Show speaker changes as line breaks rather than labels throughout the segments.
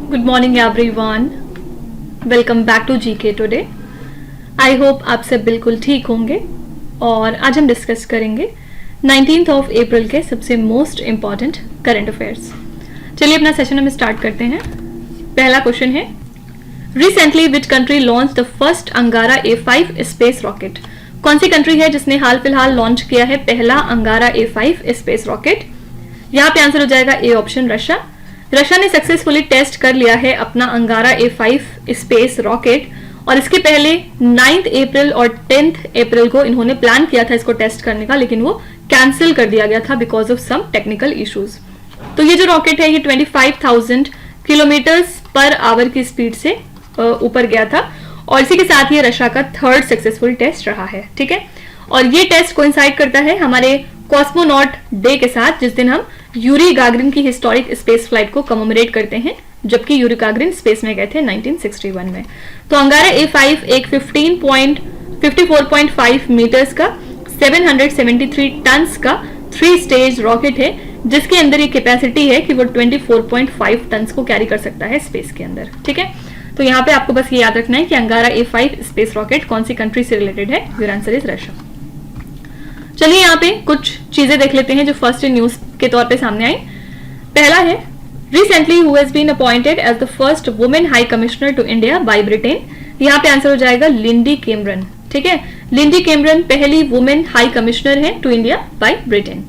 Good morning everyone, welcome back to GK today. I hope आप सब बिल्कुल ठीक होंगे और आज हम डिस्कस करेंगे 19th ऑफ अप्रैल के सबसे मोस्ट इम्पॉर्टेंट करंट अफेयर्स। चलिए अपना सेशन हम स्टार्ट करते हैं। पहला क्वेश्चन है, recently which country launch the first अंगारा A5 स्पेस रॉकेट? कौन सी कंट्री है जिसने हाल फिलहाल लॉन्च किया है पहला अंगारा A5 स्पेस रॉकेट? यहाँ पे आंसर हो जाएगा ए ऑप्शन, रशिया। रशिया ने सक्सेसफुली टेस्ट कर लिया है अपना अंगारा A5 स्पेस रॉकेट और इसके पहले 9th अप्रैल और 10th अप्रैल को इन्होंने प्लान किया था इसको टेस्ट करने का, लेकिन वो कैंसिल कर दिया गया था because of some technical issues. तो ये जो रॉकेट है ये 25,000 किलोमीटर्स पर आवर की स्पीड से ऊपर गया था और इसी के साथ ये रशिया का थर्ड सक्सेसफुल टेस्ट रहा है। ठीक है, और ये टेस्ट कोइंसाइड करता है हमारे कॉस्मोनॉट डे के साथ, जिस दिन हम यूरी गागरिन की हिस्टोरिक स्पेस फ्लाइट को कमेमोरेट करते हैं, जबकि यूरी गागरिन स्पेस में गए थे 1961 में। तो अंगारा A5 एक 54.5 मीटर्स का 773 टन्स का 3 स्टेज रॉकेट है, जिसके अंदर ये कैपेसिटी है कि वो 24.5 टन्स को कैरी कर सकता है स्पेस के अंदर। ठीक है, तो यहाँ पे आपको बस ये याद रखना है कि अंगारा A5 स्पेस रॉकेट कौन सी कंट्री से रिलेटेड है। Your answer is Russia. चलिए यहाँ पे कुछ चीजें देख लेते हैं जो फर्स्ट न्यूज के तौर पे सामने आई। पहला है, recently who has been appointed as the first women high commissioner to India by Britain? यहाँ पे आंसर हो जाएगा लिंडी कैमरन। ठीक है, लिंडी कैमरन पहली वुमेन हाई कमिश्नर है to India by Britain.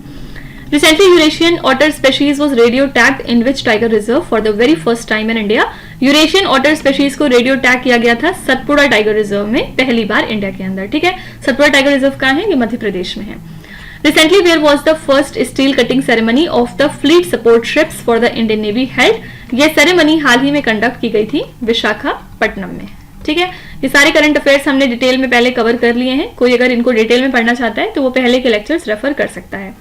Recently, Eurasian otter species was radio tagged in which tiger reserve for the very first time in India? Eurasian otter species को radio tag किया गया था Satpura tiger reserve में पहली बार India के अंदर। ठीक है, सतपुड़ा टाइगर रिजर्व कहाँ है? ये मध्य प्रदेश में है। Recently, where was the first steel cutting ceremony of the fleet support ships for the Indian Navy held? ये सेरेमनी हाल ही में कंडक्ट की गई थी विशाखापट्टनम में। ठीक है, ये सारे करंट अफेयर्स हमने डिटेल में पहले कवर कर लिए हैं। कोई अगर इनको डिटेल में पढ़ना चाहता है तो वो पहले के लेक्चर्स रेफर कर सकता है।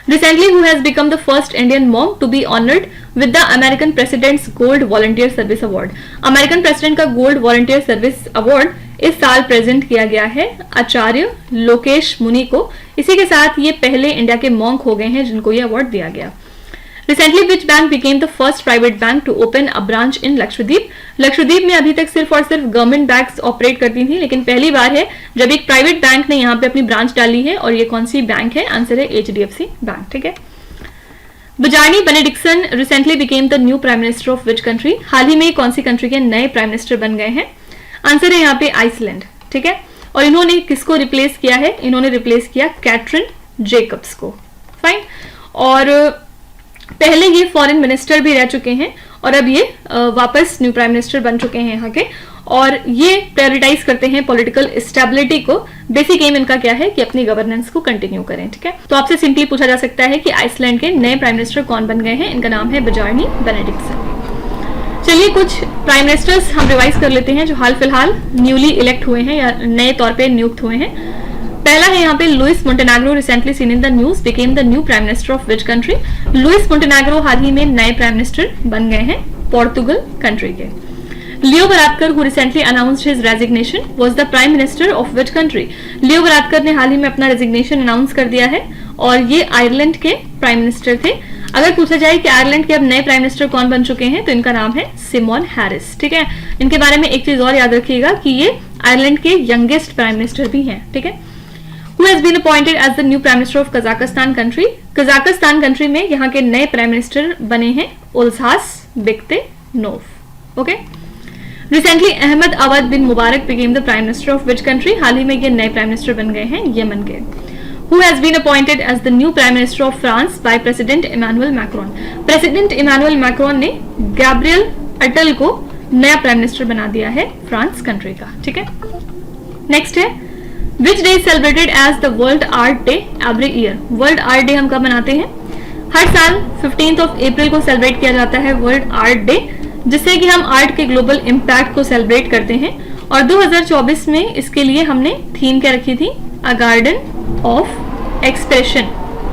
Recently, who has become the first Indian monk to be honored with the American President's Gold Volunteer Service Award? American president का गोल्ड वॉलंटियर सर्विस अवार्ड इस साल प्रेजेंट किया गया है आचार्य लोकेश मुनि को। इसी के साथ ये पहले इंडिया के मॉन्क हो गए हैं जिनको ये अवार्ड दिया गया। Recently, which bank became the first private bank to open a branch in Lakshadweep? Lakshadweep में अभी तक सिर्फ और सिर्फ गवर्नमेंट बैंक्स ऑपरेट करती थी, लेकिन पहली बार है जब एक प्राइवेट बैंक ने यहाँ पे अपनी ब्रांच डाली है। और ये कौन सी बैंक है? आंसर है HDFC बैंक। ठीक है, Bjarni Benediktsson recently became the new prime minister of which country? हाल ही में कौन सी कंट्री के नए प्राइम मिनिस्टर बन गए हैं? आंसर है यहाँ पे आइसलैंड। ठीक है, और इन्होंने किसको रिप्लेस किया है? इन्होंने रिप्लेस किया कैटरिन जेकब्स को। फाइन, और पहले ये फॉरेन मिनिस्टर भी रह चुके हैं और अब ये वापस न्यू प्राइम मिनिस्टर बन चुके हैं यहाँ के, और ये प्रायोरिटाइज करते हैं पॉलिटिकल स्टेबिलिटी को। बेसिक एम इनका क्या है कि अपनी गवर्नेंस को कंटिन्यू करें। ठीक है, तो आपसे सिंपली पूछा जा सकता है कि आइसलैंड के नए प्राइम मिनिस्टर कौन बन गए हैं? इनका नाम है बजारनी बेनेडिक्सन। चलिए कुछ प्राइम मिनिस्टर्स हम रिवाइज कर लेते हैं जो हाल फिलहाल न्यूली इलेक्ट हुए हैं या नए तौर पर नियुक्त हुए हैं। पहला है यहाँ पे Luis Montenegro, recently seen in the news, became the new prime minister of which country? Luis Montenegro हाल ही में नए प्राइम मिनिस्टर बन गए हैं पोर्तुगल कंट्री के। Leo Varadkar, who recently announced his resignation, was the prime minister of which country? Leo Varadkar ने हाल ही में अपना रेजिग्नेशन अनाउंस कर दिया है और ये आयरलैंड के प्राइम मिनिस्टर थे। अगर पूछा जाए कि आयरलैंड के अब नए प्राइम मिनिस्टर कौन बन चुके हैं तो इनका नाम है सिमोन हैरिस। ठीक है, इनके बारे में एक चीज और याद रखिएगा कि ये आयरलैंड के यंगेस्ट प्राइम मिनिस्टर भी हैं। ठीक है, Who has been appointed as the new Prime Minister of Kazakhstan country? Kazakhstan country में यहाँ के नए प्राइम मिनिस्टर बने हैं Olzhas Bektenov. Okay, recently Ahmed Awad bin Mubarak became the Prime Minister of which country? हाल ही में ये नए प्राइम मिनिस्टर बन गए हैं यमन के। Who has been appointed as the new Prime Minister of France by President Emmanuel Macron? President Emmanuel Macron ने गैब्रियल अटल को नया प्राइम मिनिस्टर बना दिया है फ्रांस कंट्री का। ठीक है, नेक्स्ट है, Which day is celebrated as the World Art Day every year? World art day हम कब मनाते हैं? हर साल 15th ऑफ अप्रैल को सेलिब्रेट किया जाता है वर्ल्ड आर्ट डे, जिससे कि हम आर्ट के ग्लोबल इम्पैक्ट को सेलिब्रेट करते हैं। और 2024 में इसके लिए हमने थीम क्या रखी थी? A garden of expression.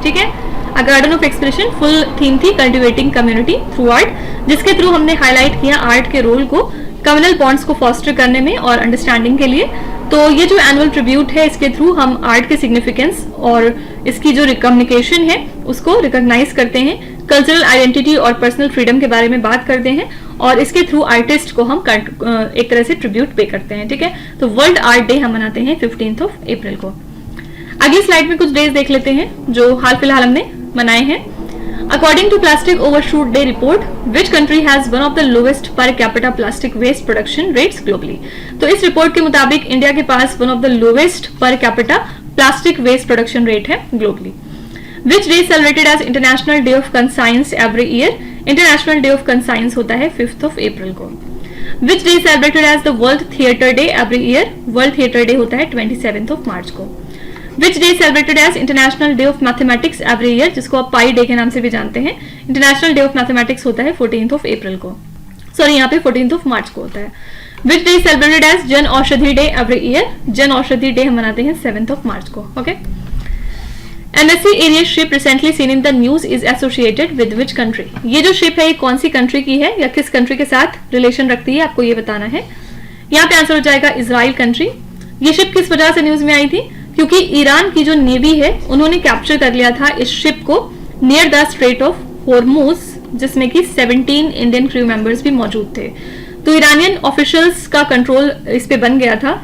ठीक है, a garden of expression full theme थी कल्टिवेटिंग कम्युनिटी थ्रू आर्ट, जिसके थ्रू हमने हाईलाइट किया आर्ट के रोल को कम्युनल बॉन्ड्स को फॉस्टर करने में और अंडरस्टैंडिंग के लिए। तो ये जो एनुअल ट्रिब्यूट है इसके थ्रू हम आर्ट के सिग्निफिकेंस और इसकी जो कम्युनिकेशन है उसको रिकॉग्नाइज करते हैं, कल्चरल आइडेंटिटी और पर्सनल फ्रीडम के बारे में बात करते हैं और इसके थ्रू आर्टिस्ट को हम एक तरह से ट्रिब्यूट पे करते हैं, ठीक है। तो वर्ल्ड आर्ट डे हम मनाते हैं 15 अप्रैल को। अगली स्लाइड में कुछ डेज देख लेते हैं जो हाल फिलहाल हमने मनाए हैं। According to plastic overshoot day report, which country has one of the lowest per capita plastic waste production rates globally. तो इस रिपोर्ट के मुताबिक इंडिया के पास one of the lowest per capita plastic waste production rate है globally. Which day celebrated as international day of conscience every year. International day of conscience होता है 5 अप्रैल को। Which day celebrated as the world theatre day every year. World theatre day होता है 27 March को। Which day celebrated as international day of mathematics every year, जिसको आप पाई day के नाम से भी जानते हैं। इंटरनेशनल डे ऑफ मैथमेटिक्स होता है 14 अप्रैल को, सॉरी यहाँ पे 14 मार्च को होता है। विच day celebrated as Jan Aushadhi day every year. Jan Aushadhi day हम मनाते हैं 7 मार्च को। Okay. MSC Aries ship recently seen in the news is associated with which country? ये जो शिप है ये कौन सी कंट्री की है या किस कंट्री के साथ रिलेशन रखती है, आपको ये बताना है। यहाँ पे आंसर हो जाएगा इजराइल कंट्री। ये शिप किस वजह से न्यूज में आई थी, क्योंकि ईरान की जो नेवी है उन्होंने कैप्चर कर लिया था इस शिप को near the strait of Hormuz, जिसमें कि 17 इंडियन क्रू मेंबर्स भी मौजूद थे। तो ईरानियन ऑफिशियल्स का कंट्रोल इस पे बन गया था,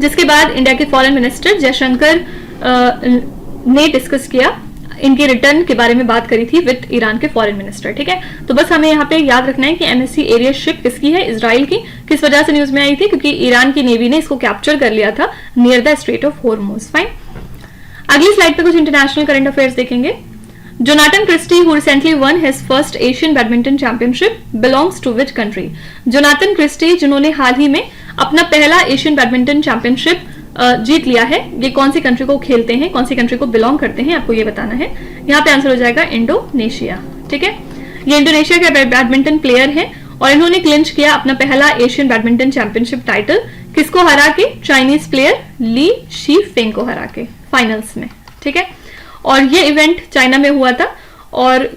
जिसके बाद इंडिया के फॉरेन मिनिस्टर जयशंकर ने डिस्कस किया, इनके रिटर्न के बारे में बात करी थी विद ईरान के फॉरेन मिनिस्टर, ठीक है। तो बस हमें यहाँ पे याद रखना है कि MSC एरियस शिप किसकी है, इजराइल की। किस वजह से न्यूज में आई थी, क्योंकि ईरान की नेवी ने इसको कैप्चर कर लिया था near the strait of Hormuz. Fine. अगली स्लाइड पे कुछ इंटरनेशनल करंट अफेयर्स देखेंगे। Jonathan Christie who recently won his first Asian badminton championship belongs to which country. Jonathan Christie जिन्होंने हाल ही में अपना पहला एशियन बैडमिंटन चैंपियनशिप जीत लिया है, ये कौन सी कंट्री को खेलते हैं, कौन सी कंट्री को बिलोंग करते हैं, आपको ये बताना है। यहाँ पे आंसर हो जाएगा इंडोनेशिया, ठीक है। ये इंडोनेशिया के बैडमिंटन प्लेयर हैं और इन्होंने क्लिंच किया अपना पहला एशियन बैडमिंटन चैंपियनशिप टाइटल, किसको हरा के, Chinese player Li Shifeng को हरा के फाइनल्स में, ठीक है। और ये इवेंट चाइना में हुआ था और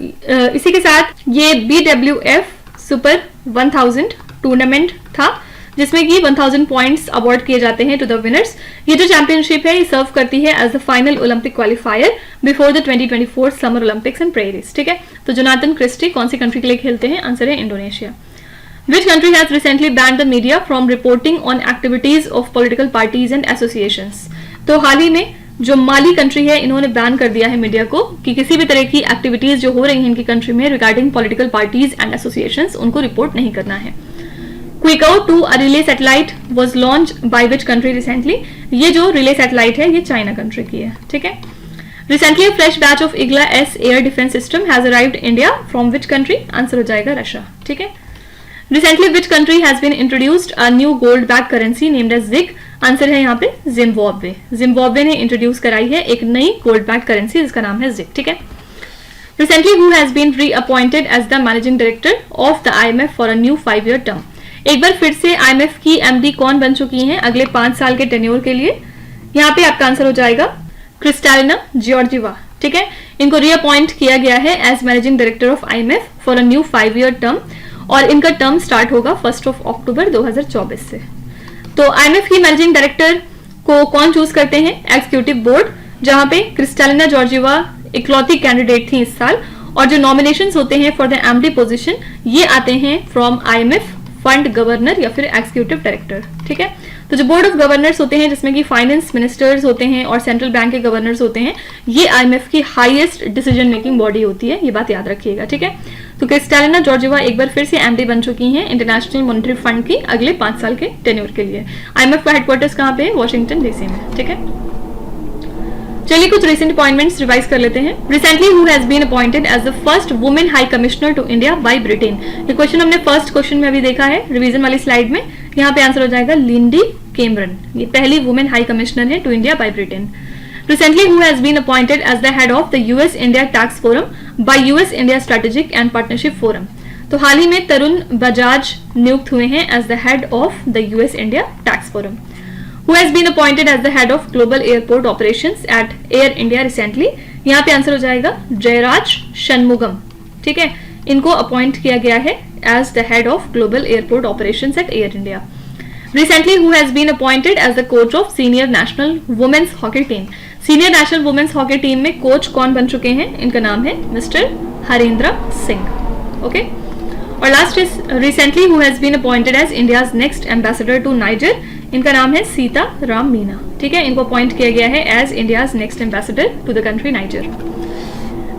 इसी के साथ ये BWF सुपर 1000 टूर्नामेंट था, जिसमें कि 1000 पॉइंट्स अवार्ड किए जाते हैं टू द विनर्स। ये जो चैंपियनशिप है ये सर्व करती है as the final Olympic qualifier before the 2024 summer Olympics and Paris, ठीक है। तो जोनाथन क्रिस्टी कौन सी कंट्री के लिए खेलते हैं, आंसर है Indonesia. Which country has recently banned the media from reporting on activities of political parties and associations? तो हाल ही में जो माली कंट्री है इन्होंने बैन कर दिया है मीडिया को कि किसी भी तरह की एक्टिविटीज जो हो रही हैं इनकी कंट्री में regarding political parties and associations उनको रिपोर्ट नहीं करना है। क्विको 2 a relay satellite was launched by which country recently? ये जो रिले सैटेलाइट है ये चाइना कंट्री की है, ठीक है। Recently a fresh batch of Igla S air defense system has arrived India from which country? Answer हो जाएगा रशिया, ठीक है। Recently which country has been introduced a new gold backed currency named as ZIG? Answer है यहाँ पे Zimbabwe. Zimbabwe ने introduce कराई है एक नई गोल्ड बैक्ड करेंसी जिसका नाम है ZIG, ठीक है। Recently who has been reappointed as the managing director of the IMF for a new 5-year term? एक बार फिर से IMF की MD कौन बन चुकी हैं अगले 5 साल के टेन्योर के लिए? यहाँ पे आपका आंसर हो जाएगा क्रिस्टालिना जॉर्जिवा, ठीक है। इनको रीअपॉइंट किया गया है as managing director of IMF for a new 5-year term और इनका टर्म स्टार्ट होगा 1 अक्टूबर 2024 से। तो IMF की मैनेजिंग डायरेक्टर को कौन चूज करते हैं? एग्जीक्यूटिव बोर्ड, जहां पे क्रिस्टालिना जॉर्जिवा इकलौती कैंडिडेट थी इस साल, और जो नॉमिनेशंस होते हैं फॉर द MD पोजीशन ये आते हैं फ्रॉम IMF फंड गवर्नर या फिर एग्जीक्यूटिव डायरेक्टर, ठीक है। तो जो बोर्ड ऑफ गवर्नर्स होते हैं जिसमें कि फाइनेंस मिनिस्टर्स होते हैं और सेंट्रल बैंक के गवर्नर्स होते हैं, ये IMF की हाईएस्ट डिसीजन मेकिंग बॉडी होती है, ये बात याद रखिएगा, ठीक है। तो क्रिस्टालिना जॉर्जिवा एक बार फिर से MD बन चुकी हैं इंटरनेशनल मॉनेटरी फंड की अगले 5 साल के टेन्योर के लिए। IMF का हेडक्वार्टर्स कहाँ पे है? वॉशिंगटन DC में, ठीक है। चलिए कुछ रिसेंट अपॉइंटमेंट्स रिवाइज कर लेते हैं। Recently who has been appointed as the first women high commissioner to India by Britain? ये क्वेश्चन हमने फर्स्ट क्वेश्चन में अभी देखा है रिवीजन वाली स्लाइड में। यहाँ पे आंसर हो जाएगा लिंडी कैमरन, ये पहली वुमेन हाई कमिश्नर है to India by Britain. Recently, who has been appointed as the head of the US-India Tax Forum by US-India Strategic and Partnership Forum? तो हाल ही में तरुण बजाज नियुक्त हुए हैं as the head of the US-India Tax Forum. Who has been appointed as the head of Global Airport Operations at Air India recently? यहाँ पे answer हो जाएगा जयराज शनमुगम, ठीक है। इनको अपॉइंट किया गया है as the head of Global Airport Operations at Air India. Recently, who has been appointed as the coach of Senior National Women's Hockey Team? Senior national women's hockey team में coach कौन बन चुके हैं? इनका नाम है मिस्टर हरेंद्र सिंह, ओके। और last is recently who has been appointed as India's next ambassador to Niger, इनका नाम है सीता राम मीना, ठीक है, इनको अपॉइंट किया गया है as India's next ambassador to the country Niger.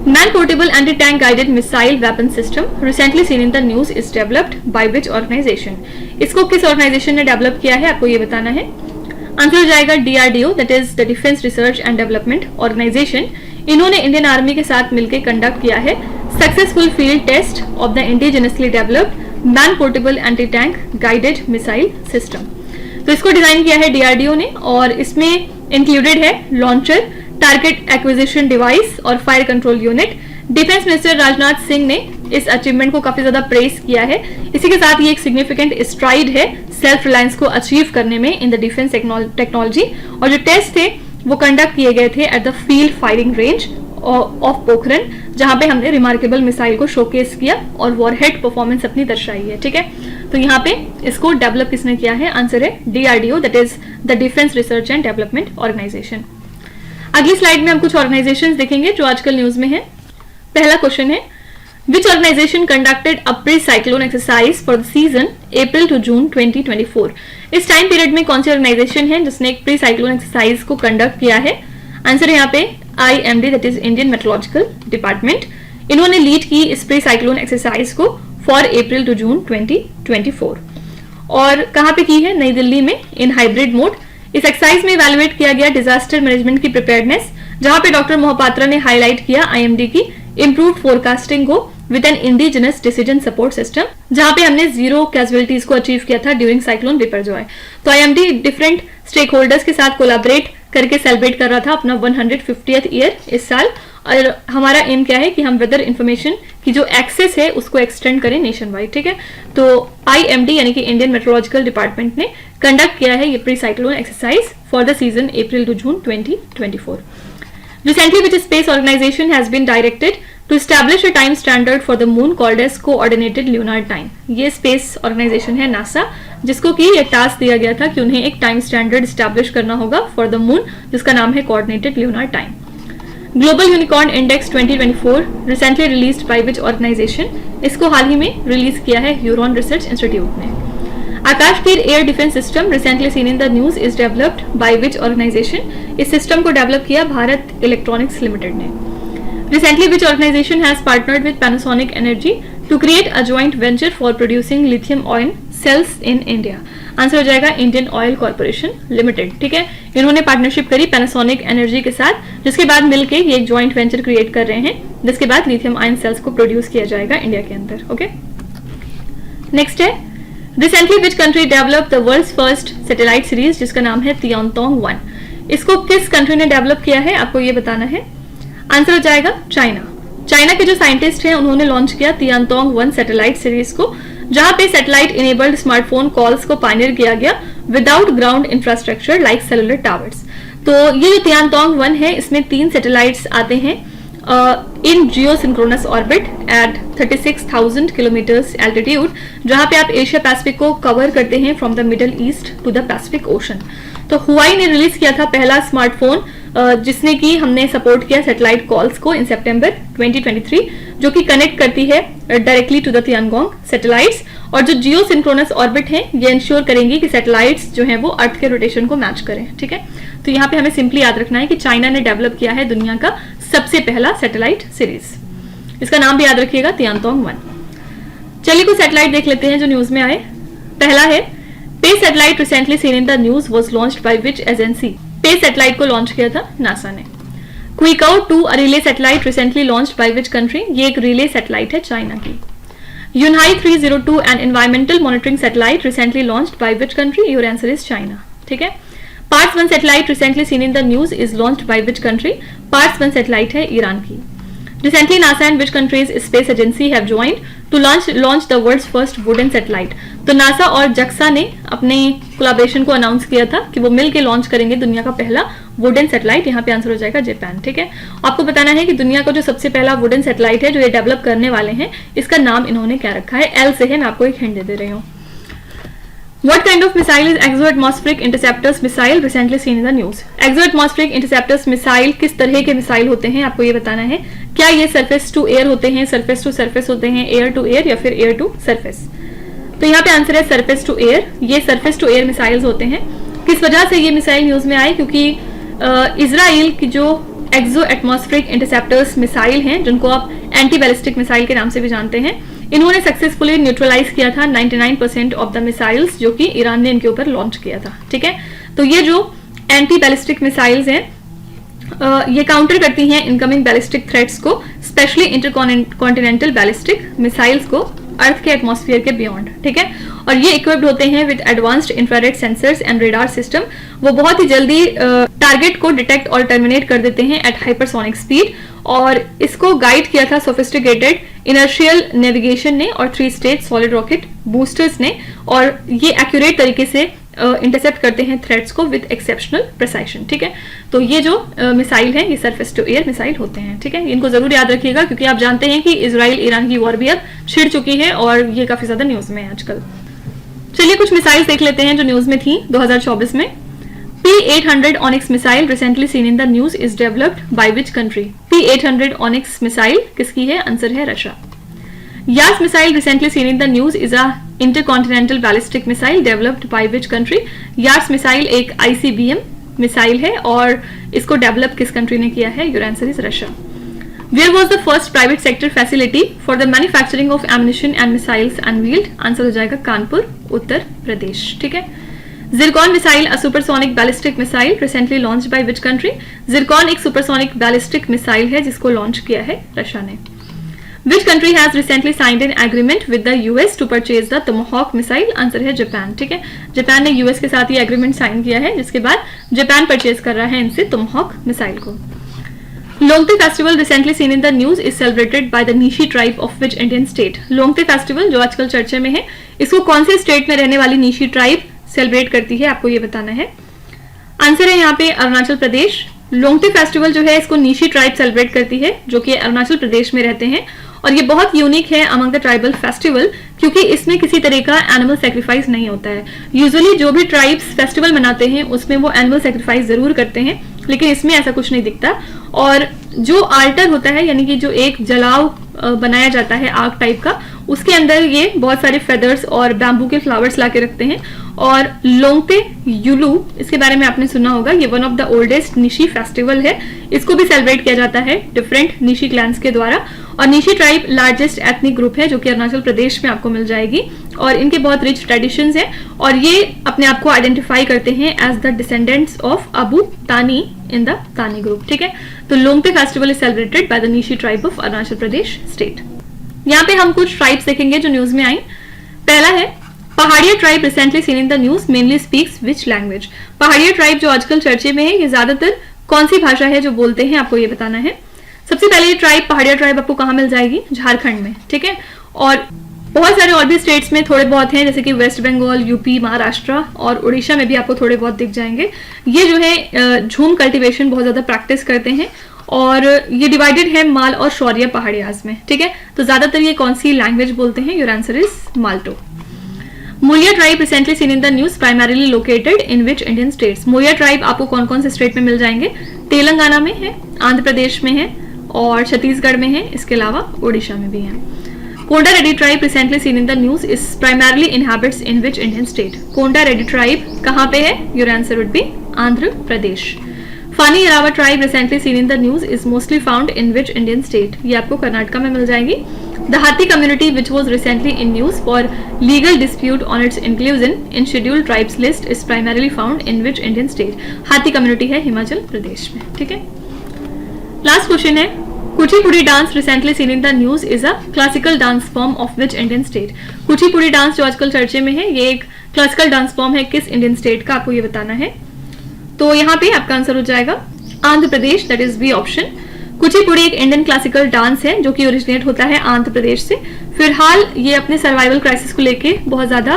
Man portable anti tank guided missile weapon system recently seen in the news is developed by which organisation, इसको किस ऑर्गेनाइजेशन ने डेवलप किया है आपको ये बताना है। आंसर हो जाएगा DRDO, that is the defence research and development organisation. इन्होंने इंडियन आर्मी के साथ मिलकर कंडक्ट किया है successful field test of the indigenously developed man portable anti tank guided missile system. तो इसको डिजाइन किया है डीआरडीओ ने और इसमें इंक्लूडेड है लॉन्चर, टारगेट एक्विजिशन डिवाइस और fire control unit. Defence minister Rajnath Singh ने इस अचीवमेंट को काफी ज्यादा प्रेज किया है। इसी के साथ ये एक सिग्निफिकेंट स्ट्राइड है सेल्फ रिलायंस को अचीव करने में इन द डिफेंस टेक्नोलॉजी। और जो टेस्ट थे वो कंडक्ट किए गए थे at the field firing range of Pokhran, जहां पे हमने रिमार्केबल मिसाइल को शोकेस किया और वॉरहेड परफॉर्मेंस अपनी दर्शाई है, ठीक है। तो यहाँ पे इसको डेवलप किसने किया है, आंसर है DRDO, that is the defence research and development organisation. अगली स्लाइड में हम कुछ ऑर्गेनाइजेशंस देखेंगे जो आजकल न्यूज में है। पहला क्वेश्चन है which organisation conducted a pre cyclone exercise for the season April to June 2024। इस टाइम पीरियड में कौन सी ऑर्गेनाइजेशन है जिसने एक प्री साइक्लोन एक्सरसाइज को कंडक्ट किया है। आंसर है यहाँ पे IMD, that is Indian meteorological department. इन्होंने लीड की इस प्री साइक्लोन एक्सरसाइज को फॉर अप्रैल टू जून 2024 और कहाँ पे की है, नई दिल्ली में इन हाइब्रिड मोड। इस एक्सरसाइज में इवैल्यूएट किया गया डिजास्टर मैनेजमेंट की प्रिपेयर्डनेस, जहां पे डॉक्टर मोहपात्रा ने हाईलाइट किया IMD की इंप्रूव्ड फोरकास्टिंग को with an indigenous decision support system, जहां पे हमने 0 कैजुअलिटीज को अचीव किया था ड्यूरिंग साइक्लोन बिपरजॉय। तो IMD डिफरेंट स्टेक होल्डर्स के साथ कोलैबोरेट करके सेलिब्रेट कर रहा था अपना 150th ईयर इस साल। और हमारा एम क्या है कि हम वेदर इंफॉर्मेशन की जो एक्सेस है उसको एक्सटेंड करें नेशन वाइड, ठीक है। तो IMD यानी कि इंडियन मेट्रोलॉजिकल डिपार्टमेंट ने कंडक्ट किया है ये pre cyclone exercise for the season April to June 2024। Recently, which space organization has been directed to establish a time standard for the moon called as coordinated lunar time? ये space organisation है NASA, जिसको कि ये task दिया गया था कि उन्हें एक टाइम स्टैंडर्ड स्टैब्लिश करना होगा फॉर द मून, जिसका नाम है coordinated lunar time. Global unicorn index 2024 recently released by which organisation? इसको हाल ही में रिलीज किया है ह्यूरॉन रिसर्च इंस्टीट्यूट ने। Akashteer air defence system recently seen in the news is developed by which organisation? इस सिस्टम को डेवलप किया भारत इलेक्ट्रॉनिक्स लिमिटेड ने। Recently which organisation has partnered with Panasonic energy to create a joint venture for producing lithium ion cells in India? Answer हो जाएगा Indian oil corporation limited, ठीक है। इन्होंने partnership करी पैनासोनिक एनर्जी के साथ, जिसके बाद मिलके ये एक जॉइंट वेंचर क्रिएट कर रहे हैं, जिसके बाद लिथियम आयन सेल्स को प्रोड्यूस किया जाएगा इंडिया के अंदर, ओके। नेक्स्ट है recently which country develop the world's first satellite series, जिसका नाम है तियांतोंग 1। इसको किस कंट्री ने डेवलप किया है आपको ये बताना है। आंसर हो जाएगा चाइना। चाइना के जो साइंटिस्ट हैं उन्होंने लॉन्च किया तियांतोंग 1 सैटेलाइट सीरीज को, जहां पे सैटेलाइट इनेबल्ड स्मार्टफोन कॉल्स को पायनियर किया गया without ground infrastructure like cellular towers. तो ये जो तियांतोंग 1 है इसमें 3 सैटेलाइट्स आते हैं in geosynchronous orbit at 36,000 kilometres altitude, जहां पे आप एशिया पैसिफिक को कवर करते हैं from the Middle East to the Pacific Ocean. तो हुआई ने रिलीज किया था पहला स्मार्टफोन जिसने की हमने सपोर्ट किया सैटेलाइट कॉल्स को इन सितंबर 2023, जो कि कनेक्ट करती है directly to the Tiangong satellites. और जो जियो सिंक्रोनस ऑर्बिट है ये इंश्योर करेंगी कि सैटेलाइट्स जो हैं वो अर्थ के रोटेशन को मैच करें, ठीक है। तो यहाँ पे हमें सिंपली याद रखना है कि चाइना ने डेवलप किया है दुनिया का सबसे पहला सैटेलाइट सीरीज। इसका नाम भी याद रखिएगा तियांतोंग 1। चलिए कुछ सैटेलाइट देख लेते हैं जो न्यूज में आए। पहला है पे satellite recently seen in the news was launched by which agency? पे सैटेलाइट को लॉन्च किया था नासा ने। Queqiao 2 a relay satellite recently launched by which country? ये एक रिले सैटेलाइट है चाइना की। Yunhai 302 an environmental monitoring satellite recently launched by which country? Your answer is China, ठीक है। Pars 1 satellite recently seen in the news is launched by which country? Parse 1 satellite है Iran की। Recently, NASA and which countries space agency have joined to launch the world's first wooden satellite? तो NASA और JAXA ने अपने collaboration को announce किया था कि वो मिलके लॉन्च करेंगे दुनिया का पहला वुडन सैटेलाइट। यहाँ पे आंसर हो जाएगा जापान, ठीक है। आपको बताना है कि दुनिया का जो सबसे पहला वुडन सैटेलाइट है जो ये डेवलप करने वाले हैं, इसका नाम इन्होंने क्या रखा है? एल से है, मैं आपको एक हिंट दे रही हूँ। What kind of missile is exo-atmospheric interceptors missile recently seen in the news? Exo-atmospheric interceptors missile किस तरह के मिसाइल होते हैं आपको ये बताना है। क्या ये सरफेस टू एयर होते हैं, सरफेस टू सरफेस होते हैं, एयर टू एयर या फिर एयर टू सरफेस? तो यहाँ पे आंसर है सरफेस टू एयर। ये सरफेस टू एयर मिसाइल्स होते हैं। किस वजह से ये मिसाइल न्यूज में आए? क्योंकि इजराइल की जो एक्सो एटमॉस्फेरिक इंटरसेप्टर्स मिसाइल हैं, जिनको आप एंटी बैलिस्टिक मिसाइल के नाम से भी जानते हैं, इन्होंने सक्सेसफुली न्यूट्रलाइज किया था 99% ऑफ द मिसाइल्स जो कि ईरान ने इनके ऊपर लॉन्च किया था। ठीक है, तो ये जो एंटी बैलिस्टिक मिसाइल्स हैं ये काउंटर करती हैं इनकमिंग बैलिस्टिक थ्रेट्स को, स्पेशली इंटरकॉन्टिनेंटल बैलिस्टिक मिसाइल्स को अर्थ के एटमॉस्फेयर के बियॉन्ड। ठीक है, और ये इक्विप्ड होते हैं with advanced infrared sensors and radar system. वो बहुत ही जल्दी टारगेट को डिटेक्ट और टर्मिनेट कर देते हैं एट हाइपरसोनिक स्पीड, और इसको गाइड किया था सोफिस्टिकेटेड इनर्शियल नेविगेशन ने और 3 स्टेज सॉलिड रॉकेट बूस्टर्स ने, और ये एक्यूरेट तरीके से इंटरसेप्ट करते हैं थ्रेट्स को विद एक्सेप्शनल प्रिसाइशन। ठीक है, तो ये जो मिसाइल हैं ये सरफेस टू एयर मिसाइल होते हैं। ठीक है, इनको जरूर याद रखिएगा क्योंकि आप जानते हैं कि इजराइल ईरान की वॉर भी अब छिड़ चुकी है और ये काफी ज्यादा न्यूज में है आजकल। चलिए कुछ मिसाइल्स देख लेते हैं जो न्यूज में थी 2024 में। P-800 Onyx missile recently seen in the news is developed by which country? P-800 Onyx missile किसकी है? आंसर है Russia. Yas missile recently seen in the news is a intercontinental ballistic missile developed by which country? Yas missile एक ICBM missile है और इसको develop किस country ने किया है? Your answer is Russia. Where was the first private sector facility for the manufacturing of ammunition and missiles unveiled? Answer हो जाएगा कानपुर, उत्तर प्रदेश। ठीक है, Zircon missile, a supersonic ballistic missile, recently launched by which country? Zircon एक supersonic ballistic missile है जिसको launch किया है Russia ने। Which country has recently signed an agreement with the US to purchase the Tomahawk missile? Answer है Japan. ठीक है, Japan ने यूएस के साथ ये एग्रीमेंट साइन किया है जिसके बाद जापान परचेज कर रहा है इनसे Tomahawk मिसाइल को। Longte festival recently seen in the news is celebrated by the Nyishi tribe of which Indian state? Longte festival जो आजकल चर्चे में है, इसको कौन से स्टेट में रहने वाली नीशी ट्राइब सेलिब्रेट करती है? आपको ये बताना है। आंसर है यहाँ पे अरुणाचल प्रदेश। लोंगते फेस्टिवल जो है इसको नीशी ट्राइब सेलिब्रेट करती है जो कि अरुणाचल प्रदेश में रहते हैं, और ये बहुत यूनिक है अमंग द ट्राइबल फेस्टिवल क्योंकि इसमें किसी तरह का एनिमल सेक्रीफाइस नहीं होता है। यूजुअली जो भी ट्राइब्स फेस्टिवल मनाते हैं उसमें वो एनिमल सेक्रीफाइस जरूर करते हैं, लेकिन इसमें ऐसा कुछ नहीं दिखता। और जो आल्टर होता है यानी कि जो एक जलाव बनाया जाता है आग टाइप का, उसके अंदर ये बहुत सारे फेदर्स और बैम्बू के फ्लावर्स लाके रखते हैं। और लोंगते युलू, इसके बारे में आपने सुना होगा, ये one of the oldest Nishi festival है। इसको भी सेलिब्रेट किया जाता है डिफरेंट निशी क्लैंस के द्वारा, और Nishi tribe largest ethnic group है जो कि अरुणाचल प्रदेश में आपको मिल जाएगी, और इनके बहुत रिच ट्रेडिशंस हैं और ये अपने आप को आइडेंटिफाई करते हैं as the descendants of Abu Tani in the Tani group. ठीक है, तो Longte festival is celebrated by the Nyishi tribe of Arunachal Pradesh state. यहाँ पे हम कुछ ट्राइब्स देखेंगे जो न्यूज में आई। पहला है Pahariya tribe recently seen in the news mainly speaks which language? Pahariya tribe जो आजकल चर्चे में है ये ज्यादातर कौन सी भाषा है जो बोलते हैं? आपको ये बताना है। सबसे पहले ये ट्राइब पहाड़िया ट्राइब आपको कहाँ मिल जाएगी? झारखंड में। ठीक है, और बहुत सारे और भी स्टेट्स में थोड़े बहुत हैं जैसे कि वेस्ट बंगाल, यूपी, महाराष्ट्र और उड़ीसा में भी आपको थोड़े बहुत दिख जाएंगे। ये जो है झूम कल्टीवेशन बहुत ज्यादा प्रैक्टिस करते हैं और ये डिवाइडेड है माल और शौर्य पहाड़ियाज में। ठीक है, तो ज्यादातर ये कौन सी लैंग्वेज बोलते हैं? Your answer is Malto. Mulia tribe recently seen in the news primarily located in which Indian states? Mulia tribe आपको कौन कौन से स्टेट में मिल जाएंगे? तेलंगाना में है, आंध्र प्रदेश में है और छत्तीसगढ़ में है, इसके अलावा उड़ीसा में भी है। Konda Reddi tribe recently seen in the news is primarily inhabits in which Indian state? Konda Reddi tribe कहाँ पे है? Your answer would be Andhra Pradesh. फानी अरावा tribe recently seen in the news is mostly found in which Indian state? ये आपको कर्नाटका में मिल जाएगी। The Hattee community which was recently in news for legal dispute on its inclusion in scheduled tribes list is primarily found in which Indian state? हाथी community है हिमाचल प्रदेश में। ठीक है, लास्ट क्वेश्चन है Kuchipudi dance recently seen in the news is a classical dance form of which Indian state? Kuchipudi dance जो आजकल चर्चे में है ये एक क्लासिकल डांस फॉर्म है किस इंडियन स्टेट का? आपको ये बताना है। तो यहाँ पे आपका आंसर हो जाएगा Andhra Pradesh, that is B option. Kuchipudi एक इंडियन क्लासिकल डांस है जो कि ओरिजिनेट होता है आंध्र प्रदेश से। फिलहाल ये अपने सर्वाइवल क्राइसिस को लेके बहुत ज्यादा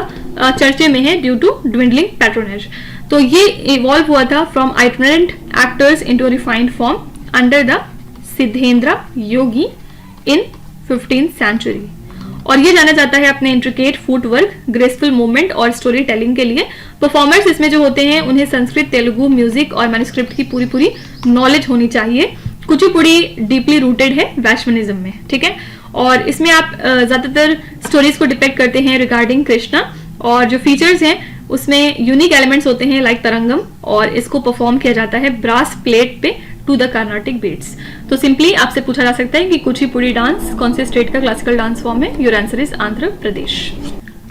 चर्चे में है ड्यू टू ड्विंडलिंग पैट्रोनेज। तो ये इवॉल्व हुआ था from itinerant actors into refined form under the Siddhendra Yogi in 15th century, और ये जाना जाता है अपने intricate foot work, graceful movement और स्टोरी टेलिंग के लिए। परफॉर्मर्स इसमें जो होते हैं उन्हें संस्कृत, तेलुगु, म्यूजिक और मैन्युस्क्रिप्ट की पूरी नॉलेज होनी चाहिए। कुचिपुड़ी डीपली रूटेड है वैश्वनिज्म में, ठीक है। और इसमें आप ज्यादातर स्टोरीज को डिपेक्ट करते हैं रिगार्डिंग कृष्णा, और जो फीचर्स हैं उसमें यूनिक एलिमेंट्स होते हैं लाइक तरंगम, और इसको परफॉर्म किया जाता है ब्रास प्लेट पे टू द कार्नाटिक बीट्स। तो सिंपली आपसे पूछा जा सकता है कि कुचिपुड़ी डांस कौन से स्टेट का क्लासिकल डांस फॉर्म है? Your answer is Andhra Pradesh.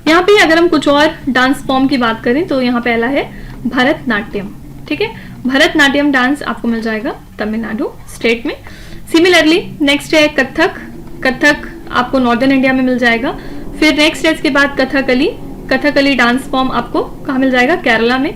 यहाँ पे अगर हम कुछ और डांस फॉर्म की बात करें तो यहाँ पहला है भरतनाट्यम, ठीक है। भरतनाट्यम डांस आपको मिल जाएगा तमिलनाडु स्टेट में। सिमिलरली नेक्स्ट है कथक। कथक आपको नॉर्दर्न इंडिया में मिल जाएगा। फिर नेक्स्ट है इसके बाद कथकली। कथकली डांस फॉर्म आपको कहाँ मिल जाएगा? केरला में।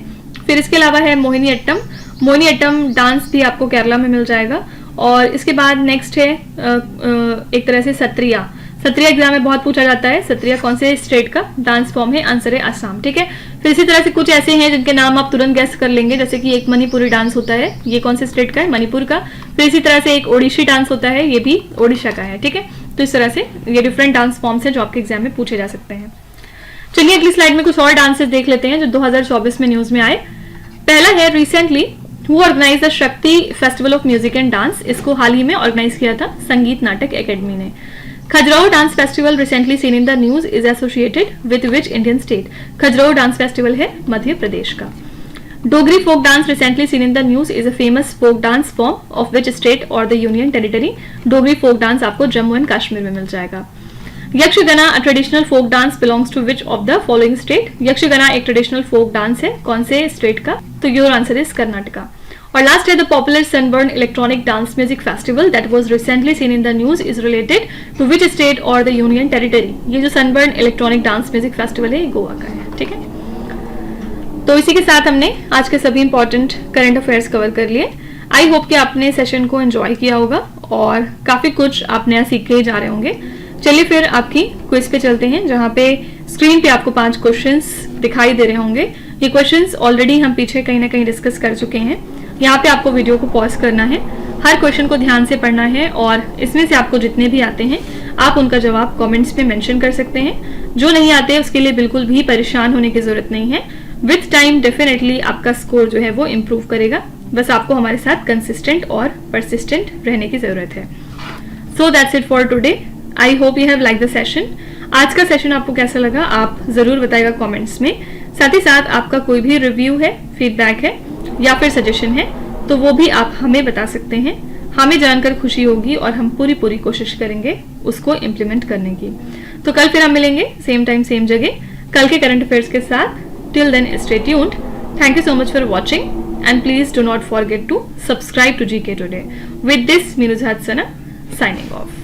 फिर इसके अलावा है मोहिनी अट्टम। मोहिनी अट्टम डांस भी आपको केरला में मिल जाएगा। और इसके बाद नेक्स्ट है एक तरह से सत्रिया। सत्रिया एग्जाम में बहुत पूछा जाता है, सत्रिया कौन से स्टेट का डांस फॉर्म है? आंसर है असम, ठीक है। फिर इसी तरह से कुछ ऐसे हैं जिनके नाम आप तुरंत गैस कर लेंगे, जैसे कि एक मणिपुरी डांस होता है, ये कौन से स्टेट का है? मणिपुर का। फिर इसी तरह से एक ओडिशी डांस होता है, ये भी ओडिशा का है, ठीक है। तो इस तरह से ये डिफरेंट डांस फॉर्म्स हैं जो आपके एग्जाम में पूछे जा सकते हैं। चलिए अगली स्लाइड में कुछ और डांसेस देख लेते हैं जो 2024 में न्यूज में आए। पहला है रिसेंटली हु ऑर्गेनाइज द शक्ति festival of music and dance. इसको हाल ही में ऑर्गेनाइज किया था संगीत नाटक एकेडमी ने। Khajuraho dance festival recently seen in the news is associated with which Indian state? Khajuraho dance festival है मध्य प्रदेश का। Dogri folk dance recently seen in the news is a famous folk dance form of which state और the union territory? Dogri folk dance आपको Jammu and Kashmir में मिल जाएगा। Yakshagana a traditional folk dance belongs to which of the following state? Yakshagana एक traditional folk dance है, कौन से state का? तो योर आंसर इज कर्नाटका। और लास्ट है the popular Sunburn electronic dance music festival that was recently seen in the news is related to which state और the union territory? ये जो Sunburn electronic dance music festival है ये गोवा का है, ठीक है। तो इसी के साथ हमने आज के सभी इंपॉर्टेंट करंट अफेयर्स कवर कर लिए। आई होप कि आपने सेशन को एंजॉय किया होगा और काफी कुछ आप नया सीख के जा रहे होंगे। चलिए फिर आपकी क्विज पे चलते हैं, जहां पे स्क्रीन पे आपको 5 क्वेश्चंस दिखाई दे रहे होंगे। ये क्वेश्चंस ऑलरेडी हम पीछे कहीं ना कहीं डिस्कस कर चुके हैं। यहाँ पे आपको वीडियो को पॉज करना है, हर क्वेश्चन को ध्यान से पढ़ना है, और इसमें से आपको जितने भी आते हैं आप उनका जवाब कमेंट्स में मेंशन कर सकते हैं। जो नहीं आते उसके लिए बिल्कुल भी परेशान होने की जरूरत नहीं है। विथ टाइम डेफिनेटली आपका स्कोर जो है वो इम्प्रूव करेगा। बस आपको हमारे साथ कंसिस्टेंट और परसिस्टेंट रहने की जरूरत है। So that's it for today. I hope you have like the session. आज का सेशन आपको कैसा लगा आप जरूर बताइएगा कमेंट्स में। साथ ही साथ आपका कोई भी रिव्यू है, फीडबैक है या फिर सजेशन है तो वो भी आप हमें बता सकते हैं। हमें जानकर खुशी होगी और हम पूरी कोशिश करेंगे उसको इम्प्लीमेंट करने की। तो कल फिर हम मिलेंगे सेम टाइम सेम जगह कल के करंट अफेयर्स के साथ। Till then stay tuned. Thank you so much for watching and please do not forget to subscribe to GK Today. With this, Meenu Hadsana signing off.